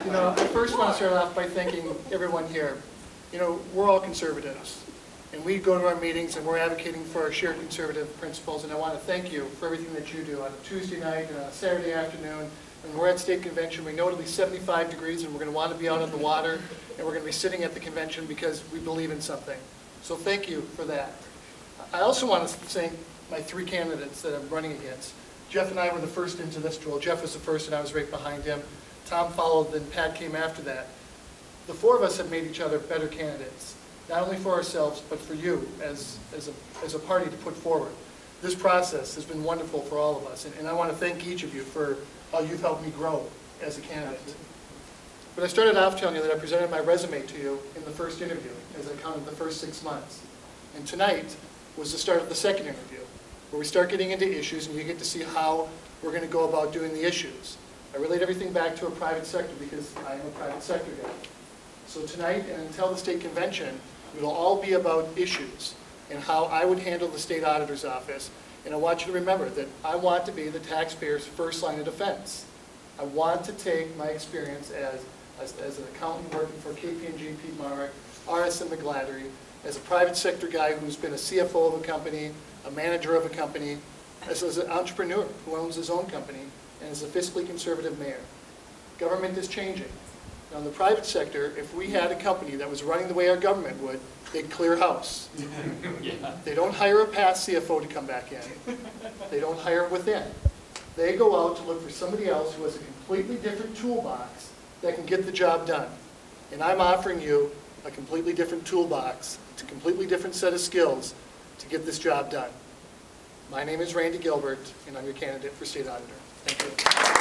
You know, I first want to start off by thanking everyone here. You know, we're all conservatives, and we go to our meetings and we're advocating for our shared conservative principles, and I want to thank you for everything that you do on a Tuesday night and on a Saturday afternoon. When we're at state convention, we know it'll be 75 degrees and we're going to want to be out on the water, and we're going to be sitting at the convention because we believe in something. So thank you for that. I also want to thank my three candidates that I'm running against. Jeff and I were the first into this duel. Jeff was the first and I was right behind him. Tom followed, then Pat came after that. The four of us have made each other better candidates, not only for ourselves, but for you as a party to put forward. This process has been wonderful for all of us, and I want to thank each of you for how you've helped me grow as a candidate. But I started off telling you that I presented my resume to you in the first interview, as I counted the first 6 months. And tonight was the start of the second interview, where we start getting into issues and you get to see how we're going to go about doing the issues. I relate everything back to a private sector because I am a private sector guy. So tonight and until the state convention, it'll all be about issues and how I would handle the state auditor's office. And I want you to remember that I want to be the taxpayer's first line of defense. I want to take my experience as an accountant working for KPMG, Pete Marek, RSM McGladdery, as a private sector guy who's been a CFO of a company, a manager of a company, as an entrepreneur who owns his own company, and as a fiscally conservative mayor. Government is changing. Now in the private sector, if we had a company that was running the way our government would, they'd clear house. Yeah. They don't hire a past CFO to come back in. They don't hire within. They go out to look for somebody else who has a completely different toolbox that can get the job done. And I'm offering you a completely different toolbox, a completely different set of skills to get this job done. My name is Randy Gilbert, and I'm your candidate for state auditor. Thank you.